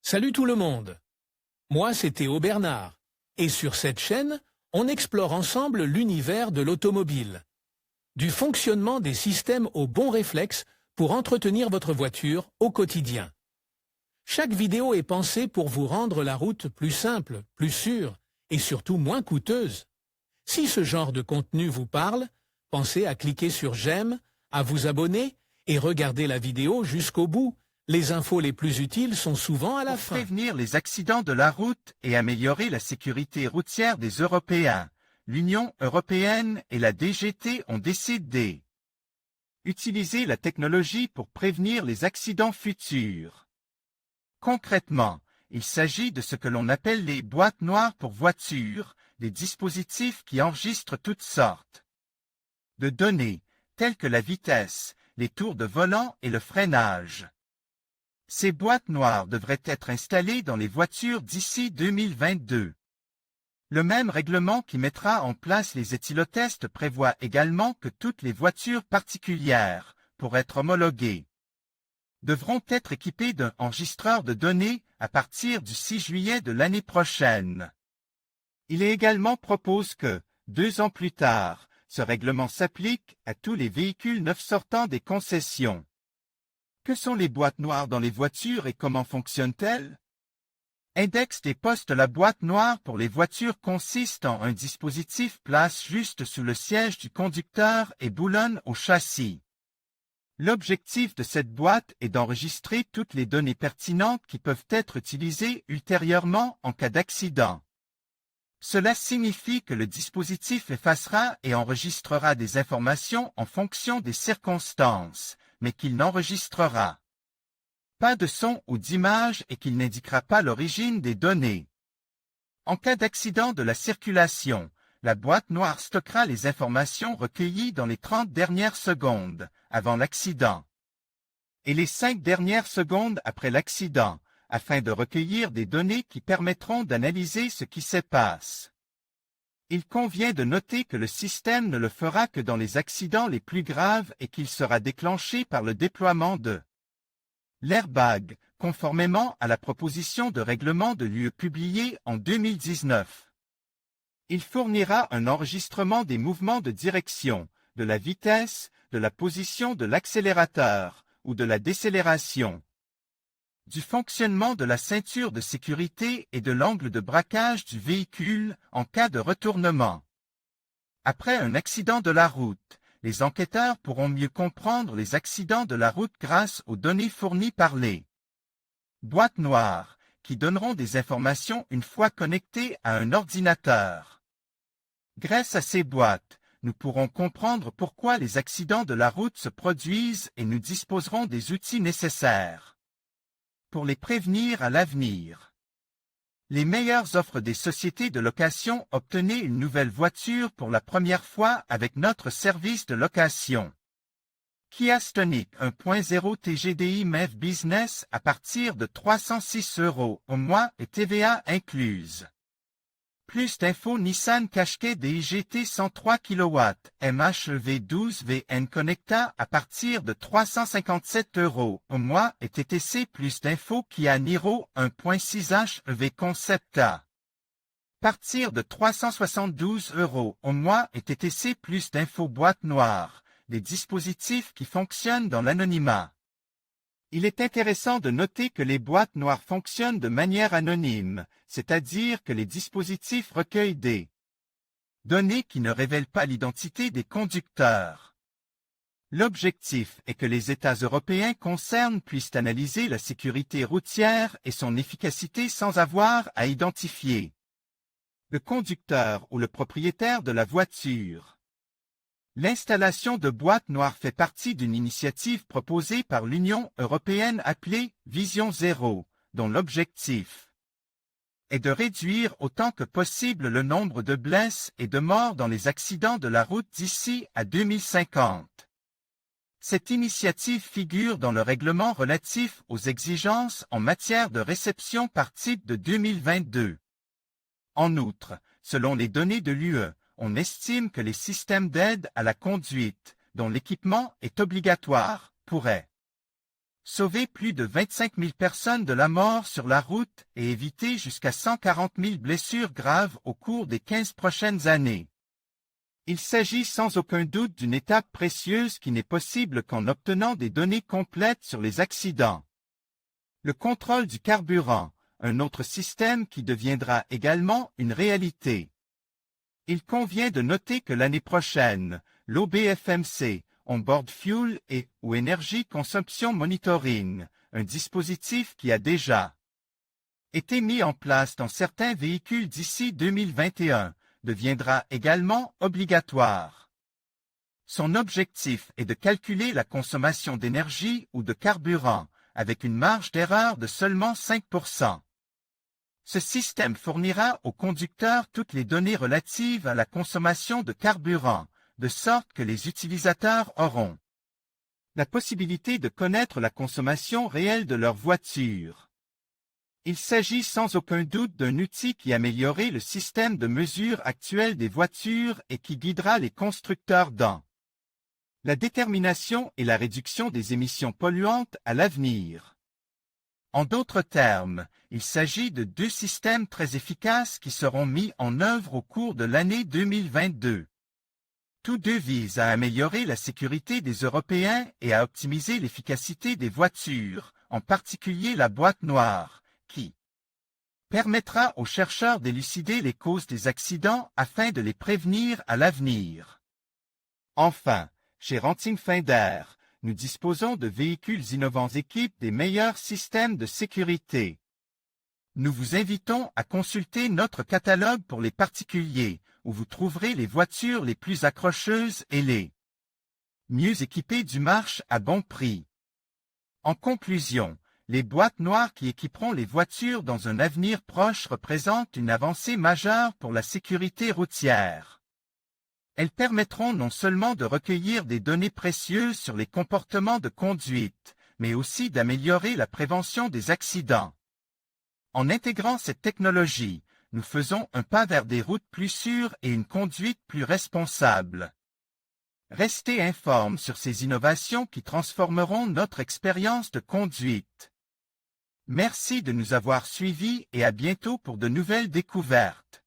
Salut tout le monde. Moi, c'est Théo Bernard. Et sur cette chaîne, on explore ensemble l'univers de l'automobile. Du fonctionnement des systèmes aux bons réflexes pour entretenir votre voiture au quotidien. Chaque vidéo est pensée pour vous rendre la route plus simple, plus sûre et surtout moins coûteuse. Si ce genre de contenu vous parle, pensez à cliquer sur j'aime, à vous abonner et regarder la vidéo jusqu'au bout. Les infos les plus utiles sont souvent à la fin. Pour prévenir les accidents de la route et améliorer la sécurité routière des Européens, l'Union européenne et la DGT ont décidé d'utiliser la technologie pour prévenir les accidents futurs. Concrètement, il s'agit de ce que l'on appelle les boîtes noires pour voitures, des dispositifs qui enregistrent toutes sortes de données, telles que la vitesse, les tours de volant et le freinage. Ces boîtes noires devraient être installées dans les voitures d'ici 2022. Le même règlement qui mettra en place les éthylotests prévoit également que toutes les voitures particulières, pour être homologuées, devront être équipées d'un enregistreur de données à partir du 6 juillet de l'année prochaine. Il est également proposé que, 2 ans plus tard, ce règlement s'applique à tous les véhicules neufs sortant des concessions. Que sont les boîtes noires dans les voitures et comment fonctionnent-elles? Index des postes. La boîte noire pour les voitures consiste en un dispositif place juste sous le siège du conducteur et boulonne au châssis. L'objectif de cette boîte est d'enregistrer toutes les données pertinentes qui peuvent être utilisées ultérieurement en cas d'accident. Cela signifie que le dispositif effacera et enregistrera des informations en fonction des circonstances, mais qu'il n'enregistrera pas de son ou d'image et qu'il n'indiquera pas l'origine des données. En cas d'accident de la circulation, la boîte noire stockera les informations recueillies dans les 30 dernières secondes avant l'accident et les 5 dernières secondes après l'accident, afin de recueillir des données qui permettront d'analyser ce qui se passe. Il convient de noter que le système ne le fera que dans les accidents les plus graves et qu'il sera déclenché par le déploiement de l'airbag, conformément à la proposition de règlement de l'UE publiée en 2019. Il fournira un enregistrement des mouvements de direction, de la vitesse, de la position de l'accélérateur ou de la décélération, du fonctionnement de la ceinture de sécurité et de l'angle de braquage du véhicule en cas de retournement. Après un accident de la route, les enquêteurs pourront mieux comprendre les accidents de la route grâce aux données fournies par les boîtes noires, qui donneront des informations une fois connectées à un ordinateur. Grâce à ces boîtes, nous pourrons comprendre pourquoi les accidents de la route se produisent et nous disposerons des outils nécessaires pour les prévenir à l'avenir. Les meilleures offres des sociétés de location. Obtenez une nouvelle voiture pour la première fois avec notre service de location. Kia Stonic 1.0 TGDI MEV Business à partir de 306 € au mois et TVA incluse. Plus d'infos. Nissan Qashqai DIGT 103 kW MHEV 12 VN Connecta à partir de 357 € au mois et TTC. Plus d'infos. Kia Niro 1.6 HEV Concepta partir de 372 € au mois et TTC. Plus d'infos. Boîte noire, des dispositifs qui fonctionnent dans l'anonymat. Il est intéressant de noter que les boîtes noires fonctionnent de manière anonyme, c'est-à-dire que les dispositifs recueillent des données qui ne révèlent pas l'identité des conducteurs. L'objectif est que les États européens concernés puissent analyser la sécurité routière et son efficacité sans avoir à identifier le conducteur ou le propriétaire de la voiture. L'installation de boîtes noires fait partie d'une initiative proposée par l'Union européenne appelée Vision Zéro, dont l'objectif est de réduire autant que possible le nombre de blessés et de morts dans les accidents de la route d'ici à 2050. Cette initiative figure dans le règlement relatif aux exigences en matière de réception par type de 2022. En outre, selon les données de l'UE, on estime que les systèmes d'aide à la conduite, dont l'équipement est obligatoire, pourraient sauver plus de 25 000 personnes de la mort sur la route et éviter jusqu'à 140 000 blessures graves au cours des 15 prochaines années. Il s'agit sans aucun doute d'une étape précieuse qui n'est possible qu'en obtenant des données complètes sur les accidents. Le contrôle du carburant, un autre système qui deviendra également une réalité. Il convient de noter que l'année prochaine, l'OBFMC, Onboard Fuel ou Energy Consumption Monitoring, un dispositif qui a déjà été mis en place dans certains véhicules d'ici 2021, deviendra également obligatoire. Son objectif est de calculer la consommation d'énergie ou de carburant avec une marge d'erreur de seulement 5%. Ce système fournira aux conducteurs toutes les données relatives à la consommation de carburant, de sorte que les utilisateurs auront la possibilité de connaître la consommation réelle de leur voiture. Il s'agit sans aucun doute d'un outil qui améliorera le système de mesure actuel des voitures et qui guidera les constructeurs dans la détermination et la réduction des émissions polluantes à l'avenir. En d'autres termes, il s'agit de deux systèmes très efficaces qui seront mis en œuvre au cours de l'année 2022. Tous deux visent à améliorer la sécurité des Européens et à optimiser l'efficacité des voitures, en particulier la boîte noire, qui permettra aux chercheurs d'élucider les causes des accidents afin de les prévenir à l'avenir. Enfin, chez Ranting-Finder, nous disposons de véhicules innovants équipés des meilleurs systèmes de sécurité. Nous vous invitons à consulter notre catalogue pour les particuliers, où vous trouverez les voitures les plus accrocheuses et les mieux équipées du marché à bon prix. En conclusion, les boîtes noires qui équiperont les voitures dans un avenir proche représentent une avancée majeure pour la sécurité routière. Elles permettront non seulement de recueillir des données précieuses sur les comportements de conduite, mais aussi d'améliorer la prévention des accidents. En intégrant cette technologie, nous faisons un pas vers des routes plus sûres et une conduite plus responsable. Restez informés sur ces innovations qui transformeront notre expérience de conduite. Merci de nous avoir suivis et à bientôt pour de nouvelles découvertes.